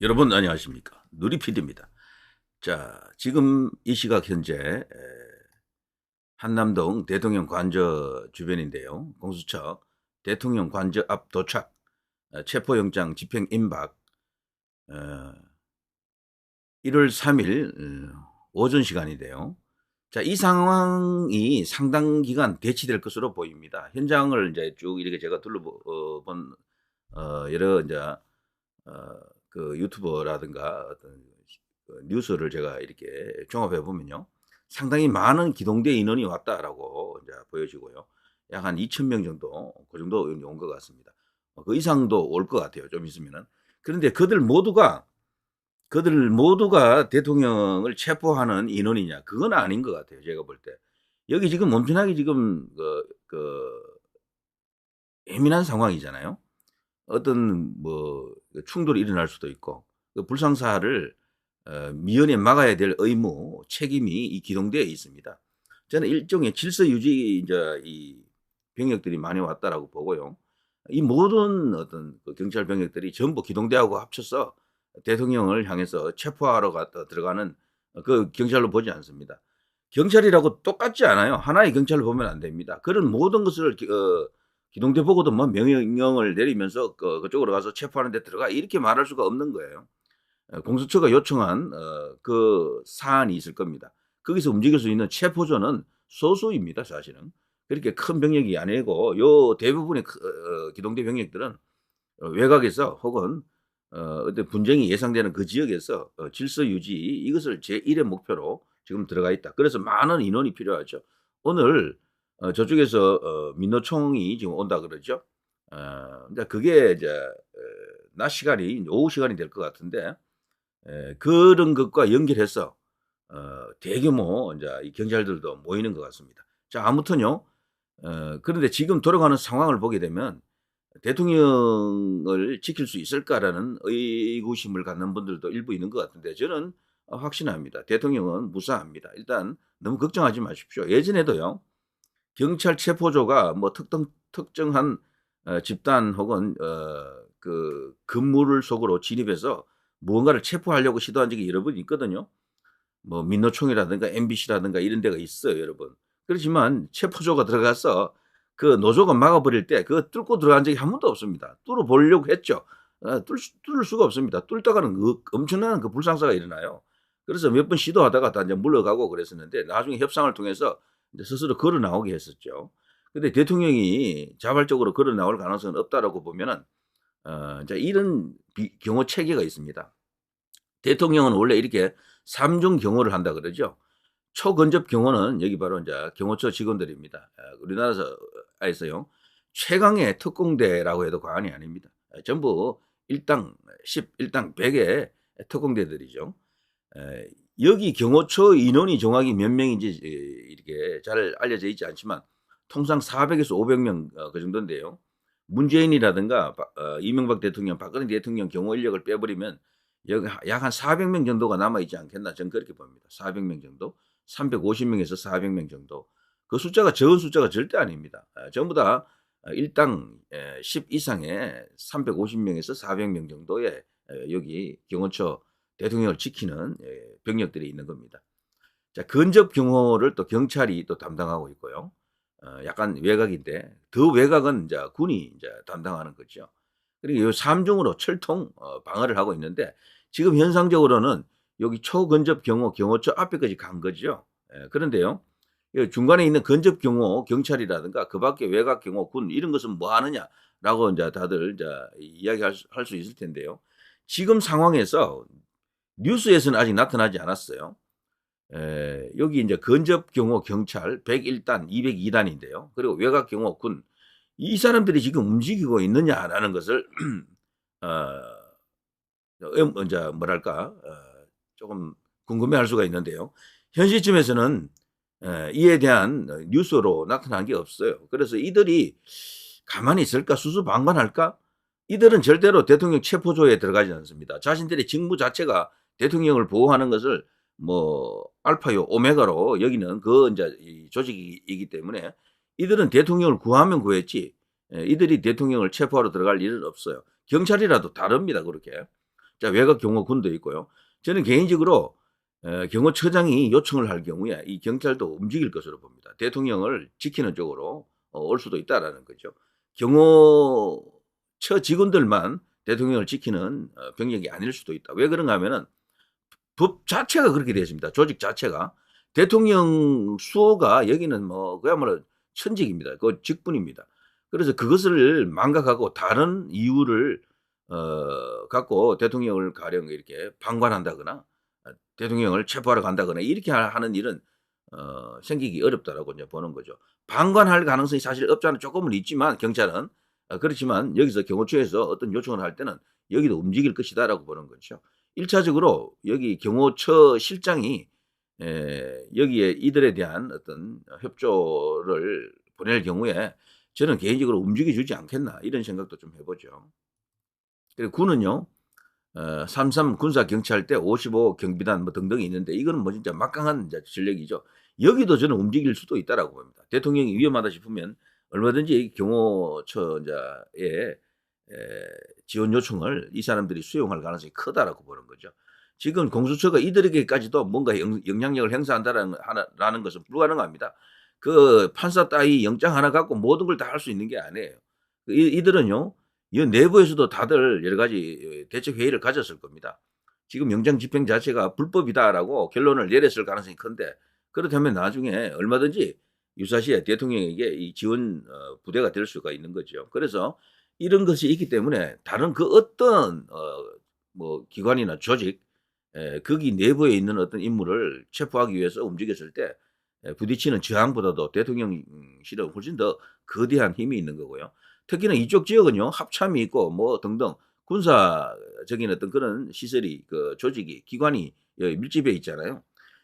여러분 안녕하십니까? 누리PD입니다. 자, 지금 이 시각 현재 한남동 대통령 관저 주변인데요. 공수처 대통령 관저 앞 도착, 체포영장 집행 임박, 어, 1월 3일 오전 시간인데요. 자, 이 상황이 상당 기간 대치될 것으로 보입니다. 현장을 이제 쭉 이렇게 제가 둘러본 여러 이제 그 유튜버라든가 어떤 그 뉴스를 제가 이렇게 종합해 보면요. 상당히 많은 기동대 인원이 왔다라고 이제 보여지고요. 약 한 2,000명 정도, 그 정도 온 것 같습니다. 그 이상도 올 것 같아요. 좀 있으면은. 그런데 그들 모두가 대통령을 체포하는 인원이냐? 그건 아닌 것 같아요. 제가 볼 때. 여기 지금 엄청나게 지금 예민한 상황이잖아요. 어떤 뭐 충돌이 일어날 수도 있고 그 불상사를 미연에 막아야 될 의무, 책임이 이 기동대에 있습니다. 저는 일종의 질서 유지 이제 이 병력들이 많이 왔다라고 보고요. 이 모든 어떤 그 경찰 병력들이 전부 기동대하고 합쳐서 대통령을 향해서 체포하러 들어가는 그 경찰로 보지 않습니다. 경찰이라고 똑같지 않아요. 하나의 경찰을 보면 안 됩니다. 그런 모든 것을 기동대 보고도 뭐 명령을 내리면서 그쪽으로 가서 체포하는 데 들어가 이렇게 말할 수가 없는 거예요. 공수처가 요청한 그 사안이 있을 겁니다. 거기서 움직일 수 있는 체포조는 소수입니다, 사실은. 그렇게 큰 병력이 아니고 요 대부분의 기동대 병력들은 외곽에서 혹은 어떤 분쟁이 예상되는 그 지역에서 질서 유지 이것을 제1의 목표로 지금 들어가 있다. 그래서 많은 인원이 필요하죠. 오늘 저쪽에서 민노총이 지금 온다 그러죠. 이제 그게 이제 낮 시간이 오후 시간이 될 것 같은데 그런 것과 연결해서 대규모 이제 이 경찰들도 모이는 것 같습니다. 자, 아무튼요. 그런데 지금 돌아가는 상황을 보게 되면 대통령을 지킬 수 있을까라는 의구심을 갖는 분들도 일부 있는 것 같은데 저는 확신합니다. 대통령은 무사합니다. 일단 너무 걱정하지 마십시오. 예전에도요. 경찰 체포조가 뭐 특정한 집단 혹은 그 건물 속으로 진입해서 무언가를 체포하려고 시도한 적이 여러 번 있거든요. 뭐 민노총이라든가 MBC라든가 이런 데가 있어요, 여러분. 그렇지만 체포조가 들어가서 그 노조가 막아버릴 때 그거 뚫고 들어간 적이 한 번도 없습니다. 뚫어보려고 했죠. 뚫을 수가 없습니다. 뚫다가는 엄청난 그 불상사가 일어나요. 그래서 몇 번 시도하다가 다 이제 물러가고 그랬었는데 나중에 협상을 통해서 이제 스스로 걸어 나오게 했었죠. 근데 대통령이 자발적으로 걸어 나올 가능성은 없다라고 보면은 이제 이런 경호 체계가 있습니다. 대통령은 원래 이렇게 3중 경호를 한다 그러죠. 초근접 경호는 여기 바로 이제 경호처 직원들입니다. 우리나라에서요. 최강의 특공대라고 해도 과언이 아닙니다. 전부 일당 10, 일당 100의 특공대들이죠. 여기 경호처 인원이 정확히 몇 명인지 이렇게 잘 알려져 있지 않지만 통상 400에서 500명 그 정도인데요. 문재인이라든가 이명박 대통령, 박근혜 대통령 경호 인력을 빼버리면 여기 약 한 400명 정도가 남아있지 않겠나 저는 그렇게 봅니다. 400명 정도, 350명에서 400명 정도. 그 숫자가 적은 숫자가 절대 아닙니다. 전부 다 일당 10 이상의 350명에서 400명 정도의 여기 경호처 대통령을 지키는 병력들이 있는 겁니다. 자, 근접 경호를 또 경찰이 또 담당하고 있고요. 약간 외곽인데 더 외곽은 이제 군이 이제 담당하는 거죠. 그리고 요 3중으로 철통 방어를 하고 있는데 지금 현상적으로는 여기 초근접 경호, 경호처 앞에까지 간 거죠. 그런데요. 중간에 있는 근접 경호, 경찰이라든가 그 밖에 외곽 경호, 군 이런 것은 뭐 하느냐라고 이제 다들 이제 이야기할 수 있을 텐데요. 지금 상황에서 뉴스에서는 아직 나타나지 않았어요. 여기 이제 근접 경호 경찰 101단, 202단인데요. 그리고 외곽 경호 군. 이 사람들이 지금 움직이고 있느냐라는 것을 이제 뭐랄까 조금 궁금해할 수가 있는데요. 현 시점에서는 이에 대한 뉴스로 나타난 게 없어요. 그래서 이들이 가만히 있을까 수수방관할까? 이들은 절대로 대통령 체포조에 들어가지 않습니다. 자신들의 직무 자체가 대통령을 보호하는 것을 뭐 알파요 오메가로 여기는 그 이제 이 조직이기 때문에 이들은 대통령을 구하면 구했지 이들이 대통령을 체포하러 들어갈 일은 없어요. 경찰이라도 다릅니다. 그렇게 자, 외곽 경호군도 있고요. 저는 개인적으로 경호처장이 요청을 할 경우에 이 경찰도 움직일 것으로 봅니다. 대통령을 지키는 쪽으로 올 수도 있다라는 거죠. 경호처 직원들만 대통령을 지키는 병력이 아닐 수도 있다. 왜 그런가 하면은 법 자체가 그렇게 되어 있습니다. 조직 자체가. 대통령 수호가 여기는 뭐 그야말로 천직입니다. 그 직분입니다. 그래서 그것을 망각하고 다른 이유를 갖고 대통령을 가령 이렇게 방관한다거나 대통령을 체포하러 간다거나 이렇게 하는 일은 생기기 어렵다라고 이제 보는 거죠. 방관할 가능성이 사실 없잖아. 조금은 있지만 경찰은 그렇지만 여기서 경호처에서 어떤 요청을 할 때는 여기도 움직일 것이다라고 보는 거죠. 1차적으로 여기 경호처 실장이 여기에 이들에 대한 어떤 협조를 보낼 경우에 저는 개인적으로 움직여 주지 않겠나 이런 생각도 좀 해보죠. 그리고 군은요. 33 군사경찰대 55 경비단 뭐 등등이 있는데 이거는 뭐 진짜 막강한 전력이죠. 여기도 저는 움직일 수도 있다라고 봅니다. 대통령이 위험하다 싶으면 얼마든지 경호처에 지원 요청을 이 사람들이 수용할 가능성이 크다라고 보는 거죠. 지금 공수처가 이들에게까지도 뭔가 영향력을 행사한다라는 것은 불가능합니다. 그 판사 따위 영장 하나 갖고 모든 걸 다 할 수 있는 게 아니에요. 이들은요. 이 내부에서도 다들 여러 가지 대책 회의를 가졌을 겁니다. 지금 영장 집행 자체가 불법이다라고 결론을 내렸을 가능성이 큰데 그렇다면 나중에 얼마든지 유사시에 대통령에게 이 지원 부대가 될 수가 있는 거죠. 그래서 이런 것이 있기 때문에 다른 그 어떤 뭐 기관이나 조직 거기 내부에 있는 어떤 인물을 체포하기 위해서 움직였을 때 부딪히는 저항보다도 대통령실은 훨씬 더 거대한 힘이 있는 거고요. 특히나 이쪽 지역은요 합참이 있고 뭐 등등 군사적인 어떤 그런 시설이 그 조직이 기관이 밀집해 있잖아요.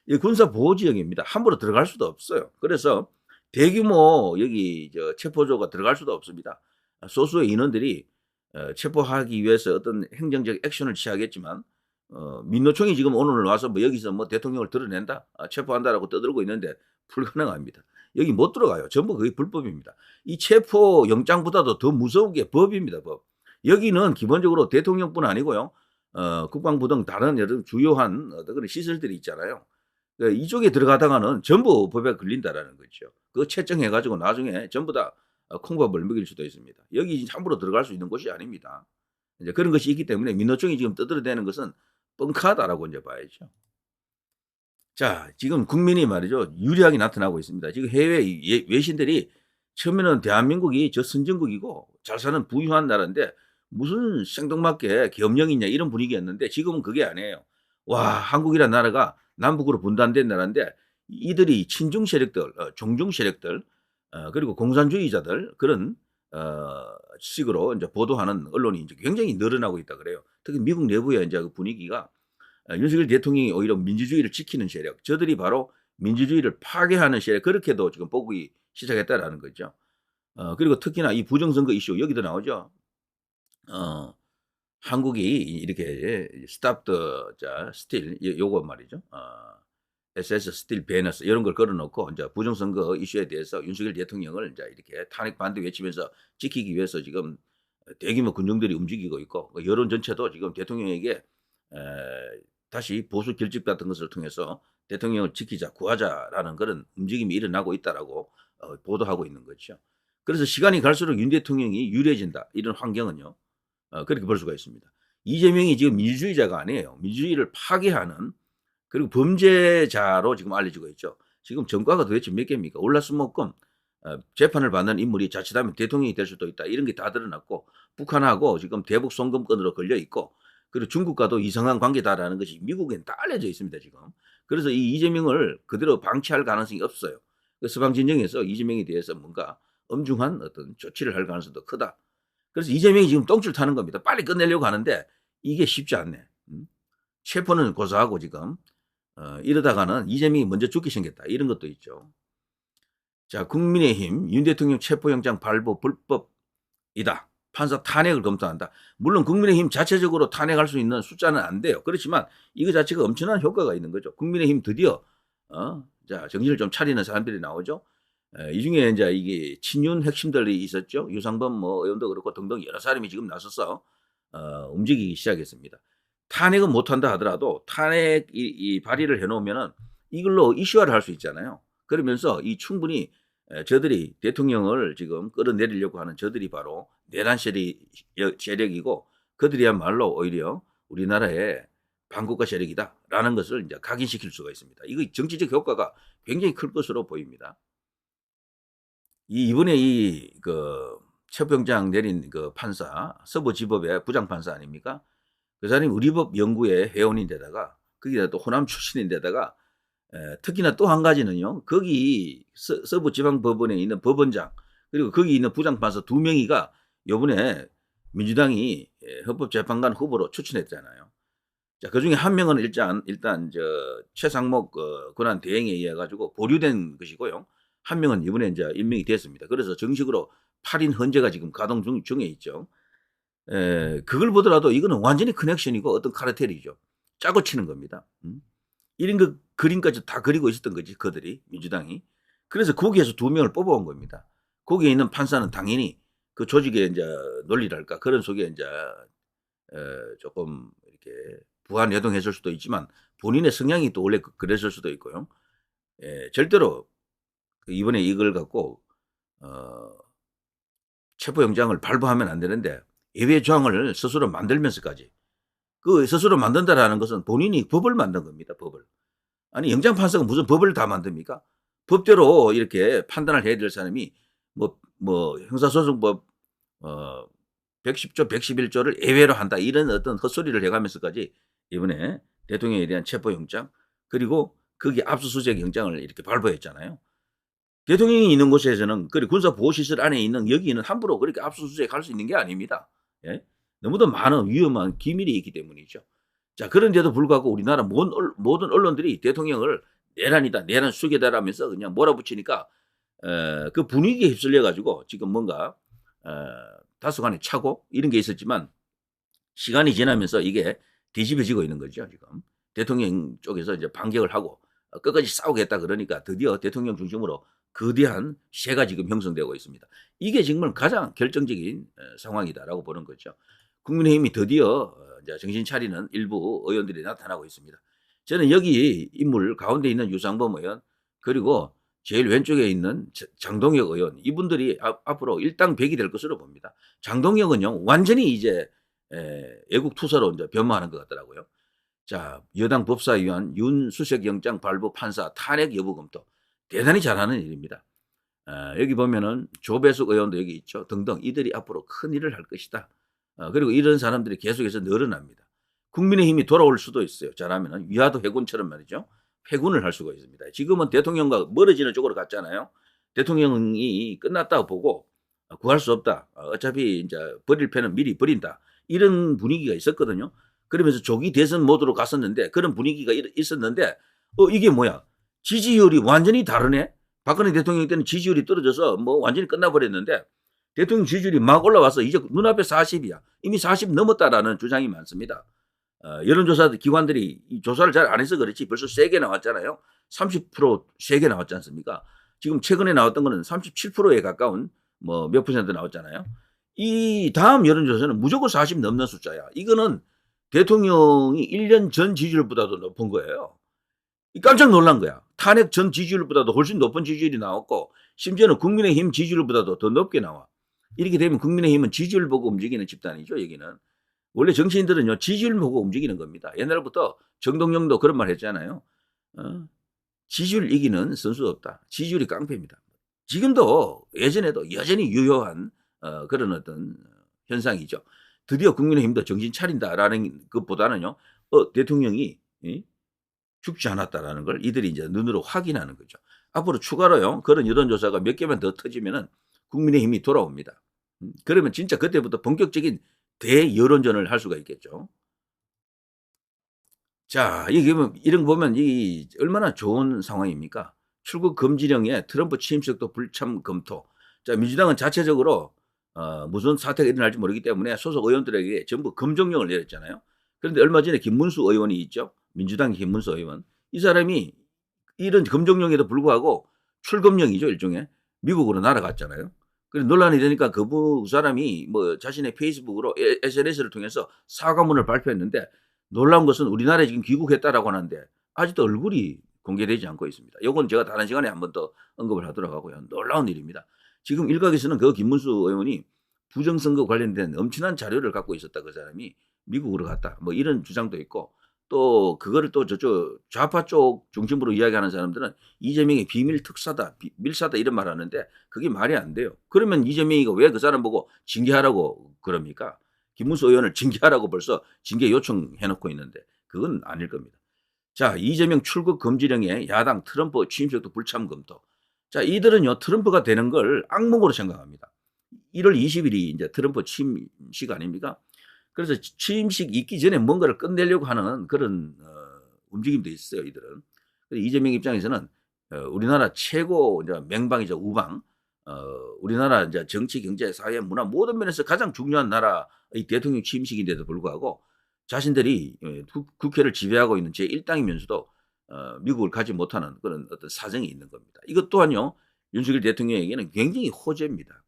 이 군사 보호 지역입니다. 함부로 들어갈 수도 없어요. 그래서 대규모 여기 체포조가 들어갈 수도 없습니다. 소수의 인원들이 체포하기 위해서 어떤 행정적 액션을 취하겠지만 민노총이 지금 오늘 와서 뭐 여기서 뭐 대통령을 드러낸다, 체포한다라고 떠들고 있는데 불가능합니다. 여기 못 들어가요. 전부 거의 불법입니다. 이 체포 영장보다도 더 무서운 게 법입니다. 법. 여기는 기본적으로 대통령뿐 아니고요. 국방부 등 다른 여러 주요한 그런 시설들이 있잖아요. 이쪽에 들어가다가는 전부 법에 걸린다라는 거죠. 그거 채정해가지고 나중에 전부 다 콩밥을 먹일 수도 있습니다. 여기 함부로 들어갈 수 있는 곳이 아닙니다. 이제 그런 것이 있기 때문에 민노총이 지금 떠들어대는 것은 뻥카다라고 이제 봐야죠. 자, 지금 국민이 말이죠. 유리하게 나타나고 있습니다. 지금 해외 외신들이 처음에는 대한민국이 저 선진국이고 잘 사는 부유한 나라인데 무슨 생뚱맞게 겸영이냐 이런 분위기였는데 지금은 그게 아니에요. 와, 한국이란 나라가 남북으로 분단된 나라인데 이들이 친중 세력들, 종중 세력들, 그리고 공산주의자들 그런 식으로 이제 보도하는 언론이 이제 굉장히 늘어나고 있다 그래요. 특히 미국 내부의 이제 그 분위기가 윤석열 대통령이 오히려 민주주의를 지키는 세력, 저들이 바로 민주주의를 파괴하는 세력 그렇게도 지금 보기 시작했다라는 거죠. 그리고 특히나 이 부정선거 이슈 여기도 나오죠. 한국이 이렇게 stop the steal 요거 말이죠. SS 스틸 베너스 이런 걸 걸어놓고 이제 부정선거 이슈에 대해서 윤석열 대통령을 이제 이렇게 탄핵 반대 외치면서 지키기 위해서 지금 대규모 군정들이 움직이고 있고 여론 전체도 지금 대통령에게 에, 다시 보수 결집 같은 것을 통해서 대통령을 지키자 구하자라는 그런 움직임이 일어나고 있다라고 보도하고 있는 거죠. 그래서 시간이 갈수록 윤 대통령이 유리해진다 이런 환경은요 그렇게 볼 수가 있습니다. 이재명이 지금 민주주의자가 아니에요. 민주주의를 파괴하는 그리고 범죄자로 지금 알려지고 있죠. 지금 전과가 도대체 몇 개입니까? 올라스모금 재판을 받는 인물이 자칫하면 대통령이 될 수도 있다. 이런 게 다 드러났고 북한하고 지금 대북 송금건으로 걸려 있고 그리고 중국과도 이상한 관계다라는 것이 미국엔 다 알려져 있습니다. 지금. 그래서 이 이재명을 그대로 방치할 가능성이 없어요. 서방진영에서 이재명에 대해서 뭔가 엄중한 어떤 조치를 할 가능성도 크다. 그래서 이재명이 지금 똥줄 타는 겁니다. 빨리 끝내려고 하는데 이게 쉽지 않네. 체포는 고사하고 지금 이러다가는 이재명이 먼저 죽게 생겼다. 이런 것도 있죠. 자, 국민의힘 윤 대통령 체포영장 발부 불법이다. 판사 탄핵을 검토한다. 물론 국민의힘 자체적으로 탄핵할 수 있는 숫자는 안 돼요. 그렇지만 이거 자체가 엄청난 효과가 있는 거죠. 국민의힘 드디어 자 정신을 좀 차리는 사람들이 나오죠. 이 중에 이제 이게 친윤 핵심들이 있었죠. 유상범 뭐 의원도 그렇고 등등 여러 사람이 지금 나서서 움직이기 시작했습니다. 탄핵은 못한다 하더라도 탄핵 이 발의를 해 놓으면은 이걸로 이슈화를 할 수 있잖아요. 그러면서 이 충분히 저들이 대통령을 지금 끌어내리려고 하는 저들이 바로 내란 세력이고 그들이야말로 오히려 우리나라의 반국가 세력이다라는 것을 이제 각인시킬 수가 있습니다. 이거 정치적 효과가 굉장히 클 것으로 보입니다. 이번에 체포영장 내린 그 판사, 서부지법의 부장판사 아닙니까? 그 사람이 우리 법 연구회 회원인데다가 거기다 또 호남 출신인데다가 특히나 또 한 가지는요. 거기 서부지방법원에 있는 법원장 그리고 거기 있는 부장판사 2명이가 요번에 민주당이 헌법재판관 후보로 추천했잖아요. 자, 그중에 한 명은 일단 최상목 권한 대행에 의해 가지고 보류된 것이고요. 한 명은 이번에 이제 임명이 됐습니다. 그래서 정식으로 8인 헌재가 지금 가동 중에 있죠. 그걸 보더라도 이거는 완전히 커넥션이고 어떤 카르텔이죠. 짜고 치는 겁니다. 이런 그 그림까지 다 그리고 있었던 거지, 그들이, 민주당이. 그래서 거기에서 2명을 뽑아온 겁니다. 거기에 있는 판사는 당연히 그 조직의 이제 논리랄까 그런 속에 이제 조금 이렇게 부안해동했을 수도 있지만 본인의 성향이 또 원래 그랬을 수도 있고요. 절대로 이번에 이걸 갖고 체포영장을 발부하면 안 되는데 예외 조항을 스스로 만들면서까지 그 스스로 만든다라는 것은 본인이 법을 만든 겁니다. 법을. 아니 영장판사가 무슨 법을 다 만듭니까? 법대로 이렇게 판단을 해야 될 사람이 뭐 형사소송법 110조, 111조를 예외로 한다 이런 어떤 헛소리를 해가면서까지 이번에 대통령에 대한 체포영장 그리고 거기 압수수색 영장을 이렇게 발부했잖아요. 대통령이 있는 곳에서는 그리고 군사보호시설 안에 있는 여기는 함부로 그렇게 압수수색할 수 있는 게 아닙니다. 예? 너무도 많은 위험한 기밀이 있기 때문이죠. 자, 그런데도 불구하고 우리나라 모든 언론들이 대통령을 내란이다, 내란 수괴다라면서 그냥 몰아붙이니까 그 분위기에 휩쓸려 가지고 지금 뭔가 다소간의 착오 이런 게 있었지만 시간이 지나면서 이게 뒤집어지고 있는 거죠. 지금 대통령 쪽에서 이제 반격을 하고 끝까지 싸우겠다 그러니까 드디어 대통령 중심으로 거대한 세가 지금 형성되고 있습니다. 이게 정말 가장 결정적인 상황이다라고 보는 거죠. 국민의힘이 드디어 이제 정신 차리는 일부 의원들이 나타나고 있습니다. 저는 여기 인물 가운데 있는 유상범 의원 그리고 제일 왼쪽에 있는 장동혁 의원 이분들이 앞으로 일당백이 될 것으로 봅니다. 장동혁은요 완전히 이제 애국 투사로 이제 변모하는 것 같더라고요. 자, 여당 법사위원 윤수색영장 발부 판사 탄핵 여부 검토 대단히 잘하는 일입니다. 여기 보면은 조배숙 의원도 여기 있죠. 등등 이들이 앞으로 큰 일을 할 것이다. 그리고 이런 사람들이 계속해서 늘어납니다. 국민의힘이 돌아올 수도 있어요. 잘하면은 위화도 해군처럼 말이죠. 해군을 할 수가 있습니다. 지금은 대통령과 멀어지는 쪽으로 갔잖아요. 대통령이 끝났다고 보고 구할 수 없다. 어차피 이제 버릴 패는 미리 버린다. 이런 분위기가 있었거든요. 그러면서 조기 대선 모드로 갔었는데 그런 분위기가 있었는데 이게 뭐야? 지지율이 완전히 다르네. 박근혜 대통령 때는 지지율이 떨어져서 뭐 완전히 끝나버렸는데 대통령 지지율이 막 올라와서 이제 눈앞에 40이야. 이미 40 넘었다라는 주장이 많습니다. 여론조사 기관들이 이 조사를 잘 안 해서 그렇지 벌써 3개 나왔잖아요. 30% 3개 나왔지 않습니까? 지금 최근에 나왔던 거는 37%에 가까운 뭐 몇 퍼센트 나왔잖아요. 이 다음 여론조사는 무조건 40 넘는 숫자야. 이거는 대통령이 1년 전 지지율보다도 높은 거예요. 깜짝 놀란 거야. 탄핵 전 지지율보다도 훨씬 높은 지지율이 나왔고 심지어는 국민의힘 지지율보다도 더 높게 나와. 이렇게 되면 국민의힘은 지지율 보고 움직이는 집단이죠. 여기는. 원래 정치인들은요. 지지율 보고 움직이는 겁니다. 옛날부터 정동영도 그런 말 했잖아요. 지지율 이기는 선수 없다. 지지율이 깡패입니다. 지금도 예전에도 여전히 유효한 그런 어떤 현상이죠. 드디어 국민의힘도 정신 차린다라는 것보다는요. 대통령이 죽지 않았다라는 걸 이들이 이제 눈으로 확인하는 거죠. 앞으로 추가로요. 그런 여론조사가 몇 개만 더 터지면은 국민의힘이 돌아옵니다. 그러면 진짜 그때부터 본격적인 대여론전을 할 수가 있겠죠. 자, 이런 거 보면 이 얼마나 좋은 상황입니까? 출국 금지령에 트럼프 취임식도 불참 검토. 자, 민주당은 자체적으로 무슨 사태가 일어날지 모르기 때문에 소속 의원들에게 전부 검정령을 내렸잖아요. 그런데 얼마 전에 김문수 의원이 있죠. 민주당 김문수 의원. 이 사람이 이런 검정령에도 불구하고 출검령이죠. 일종의. 미국으로 날아갔잖아요. 그래서 논란이 되니까 그 사람이 뭐 자신의 페이스북으로 SNS를 통해서 사과문을 발표했는데 놀라운 것은 우리나라에 지금 귀국했다라고 하는데 아직도 얼굴이 공개되지 않고 있습니다. 요건 제가 다른 시간에 한 번 더 언급을 하도록 하고요. 놀라운 일입니다. 지금 일각에서는 그 김문수 의원이 부정선거 관련된 엄청난 자료를 갖고 있었다. 그 사람이 미국으로 갔다. 뭐 이런 주장도 있고 또 그거를 또 저쪽 좌파 쪽 중심으로 이야기하는 사람들은 이재명이 비밀 특사다, 밀사다 이런 말 하는데 그게 말이 안 돼요. 그러면 이재명이가 왜 그 사람 보고 징계하라고 그럽니까? 김문수 의원을 징계하라고 벌써 징계 요청해 놓고 있는데 그건 아닐 겁니다. 자, 이재명 출국 금지령에 야당 트럼프 취임식도 불참 검토. 자, 이들은요, 트럼프가 되는 걸 악몽으로 생각합니다. 1월 20일이 이제 트럼프 취임식 아닙니까? 그래서 취임식 있기 전에 뭔가를 끝내려고 하는 그런 움직임도 있어요, 이들은. 이재명 입장에서는 우리나라 최고 이제 맹방이죠, 우방. 우리나라 이제 정치, 경제, 사회, 문화 모든 면에서 가장 중요한 나라의 대통령 취임식인데도 불구하고 자신들이 국회를 지배하고 있는 제1당이면서도 미국을 가지 못하는 그런 어떤 사정이 있는 겁니다. 이것 또한요, 윤석열 대통령에게는 굉장히 호재입니다.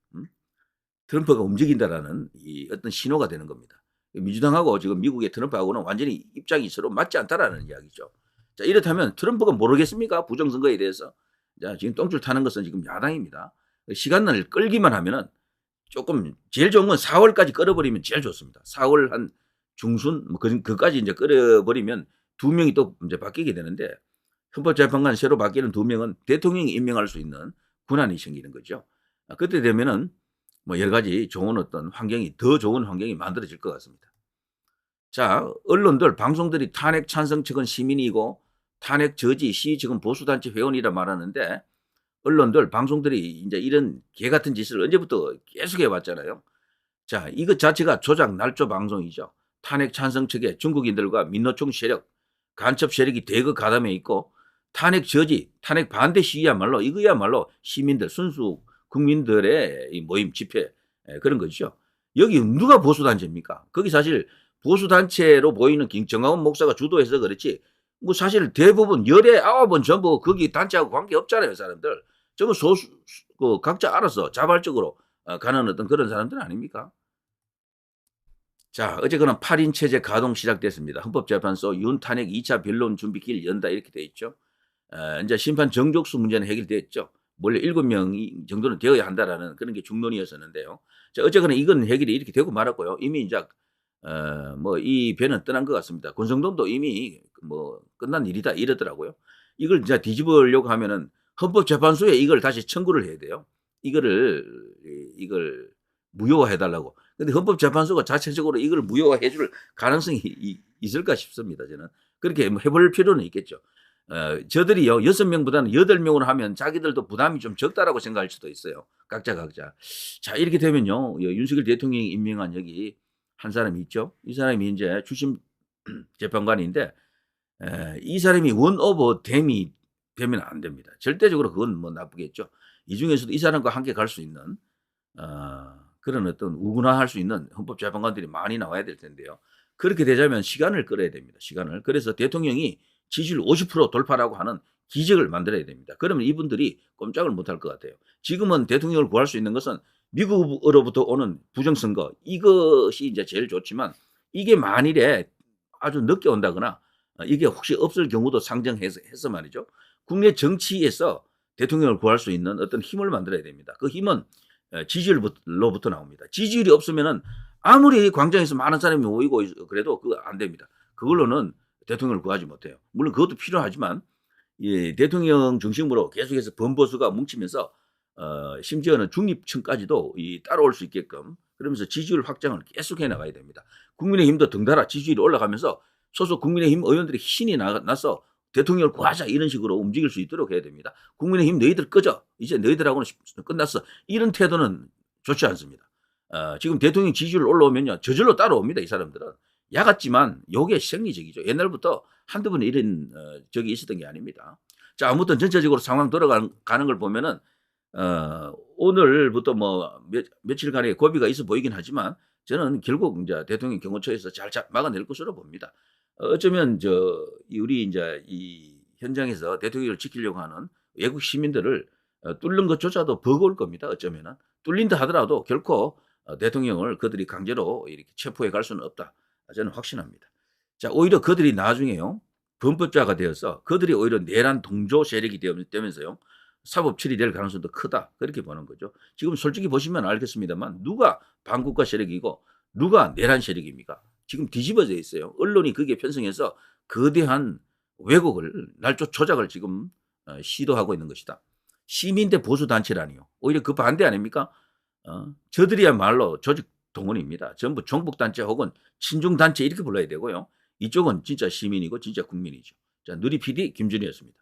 트럼프가 움직인다라는 이 어떤 신호가 되는 겁니다. 민주당하고 지금 미국의 트럼프하고는 완전히 입장이 서로 맞지 않다라는 이야기죠. 자, 이렇다면 트럼프가 모르겠습니까? 부정선거에 대해서. 자, 지금 똥줄 타는 것은 지금 야당입니다. 시간을 끌기만 하면은 조금 제일 좋은 건 4월까지 끌어버리면 제일 좋습니다. 4월 한 중순 뭐 그까지 이제 끌어버리면 2명이 또 이제 바뀌게 되는데 헌법재판관 새로 바뀌는 2명은 대통령이 임명할 수 있는 권한이 생기는 거죠. 그때 되면은 뭐 여러 가지 좋은 어떤 환경이 더 좋은 환경이 만들어질 것 같습니다. 자, 언론들 방송들이 탄핵 찬성 측은 시민이고 탄핵 저지 시위 측은 보수단체 회원이라 말하는데 언론들 방송들이 이제 이런 개 같은 짓을 언제부터 계속 해왔잖아요. 자, 이것 자체가 조작 날조 방송이죠. 탄핵 찬성 측에 중국인들과 민노총 세력, 간첩 세력이 대거 가담해 있고 탄핵 저지, 탄핵 반대 시위야말로 이거야말로 시민들 순수 국민들의 이 모임 집회 그런 거죠. 여기 누가 보수단체입니까? 거기 사실 보수단체로 보이는 정광훈 목사가 주도해서 그렇지 뭐 사실 대부분 열의 9은 전부 거기 단체하고 관계 없잖아요, 사람들. 전부 소수, 각자 알아서 자발적으로 가는 어떤 그런 사람들 아닙니까? 자, 어제거나 8인 체제 가동 시작됐습니다. 헌법재판소 윤탄핵 2차 변론 준비기일 연다 이렇게 돼 있죠. 이제 심판 정족수 문제는 해결됐죠. 원래 7명 정도는 되어야 한다라는 그런 게 중론이었었는데요. 자, 어쨌거나 이건 해결이 이렇게 되고 말았고요. 이미 이제 뭐 이 배는 떠난 것 같습니다. 권성동도 이미 뭐 끝난 일이다 이러더라고요. 이걸 이제 뒤집으려고 하면은 헌법재판소에 이걸 다시 청구를 해야 돼요. 이걸 무효화해 달라고. 근데 헌법재판소가 자체적으로 이걸 무효화해 줄 가능성이 있을까 싶습니다, 저는. 그렇게 해볼 필요는 있겠죠. 저들이요, 6명보다는 8명으로 하면 자기들도 부담이 좀 적다라고 생각할 수도 있어요. 각자. 자, 이렇게 되면요, 윤석열 대통령이 임명한 여기 한 사람이 있죠. 이 사람이 이제 주심 재판관인데, 이 사람이 원 오버 댐이 되면 안 됩니다. 절대적으로 그건 뭐 나쁘겠죠. 이 중에서도 이 사람과 함께 갈 수 있는, 그런 어떤 우군화할 수 있는 헌법재판관들이 많이 나와야 될 텐데요. 그렇게 되자면 시간을 끌어야 됩니다. 시간을. 그래서 대통령이 지지율 50% 돌파라고 하는 기적을 만들어야 됩니다. 그러면 이분들이 꼼짝을 못할 것 같아요. 지금은 대통령을 구할 수 있는 것은 미국으로부터 오는 부정선거 이것이 이제 제일 좋지만 이게 만일에 아주 늦게 온다거나 이게 혹시 없을 경우도 상정해서 말이죠. 국내 정치에서 대통령을 구할 수 있는 어떤 힘을 만들어야 됩니다. 그 힘은 지지율로부터 나옵니다. 지지율이 없으면은 아무리 광장에서 많은 사람이 모이고 그래도 그거 안 됩니다. 그걸로는 대통령을 구하지 못해요. 물론 그것도 필요하지만 예, 대통령 중심으로 계속해서 범보수가 뭉치면서 심지어는 중립층까지도 따라올 수 있게끔 그러면서 지지율 확장을 계속해 나가야 됩니다. 국민의힘도 덩달아 지지율이 올라가면서 소속 국민의힘 의원들이 신이 나서 대통령을 구하자 이런 식으로 움직일 수 있도록 해야 됩니다. 국민의힘 너희들 꺼져. 이제 너희들하고는 끝났어. 이런 태도는 좋지 않습니다. 지금 대통령 지지율 올라오면요. 저절로 따라옵니다. 이 사람들은. 야같지만 요게 생리적이죠. 옛날부터 한두 번 이런 적이 있었던 게 아닙니다. 자, 아무튼 전체적으로 상황 돌아가는 걸 보면은 오늘부터 뭐 며칠간의 고비가 있어 보이긴 하지만 저는 결국 이제 대통령 경호처에서 잘 막아낼 것으로 봅니다. 어쩌면 우리 이제 이 현장에서 대통령을 지키려고 하는 외국 시민들을 뚫는 것조차도 버거울 겁니다. 어쩌면은 뚫린다 하더라도 결코 대통령을 그들이 강제로 이렇게 체포해 갈 수는 없다. 저는 확신합니다. 자, 오히려 그들이 나중에요. 범법자가 되어서 그들이 오히려 내란 동조 세력이 되면서요. 사법 처리될 가능성도 크다. 그렇게 보는 거죠. 지금 솔직히 보시면 알겠습니다만 누가 반국가 세력이고 누가 내란 세력입니까? 지금 뒤집어져 있어요. 언론이 거기에 편성해서 거대한 왜곡을 날조 조작을 지금 시도하고 있는 것이다. 시민대 보수 단체라니요. 오히려 그 반대 아닙니까? 저들이야말로 조직 동원입니다. 전부 종북 단체 혹은 친중 단체 이렇게 불러야 되고요. 이쪽은 진짜 시민이고 진짜 국민이죠. 자, 누리 PD 김준이었습니다.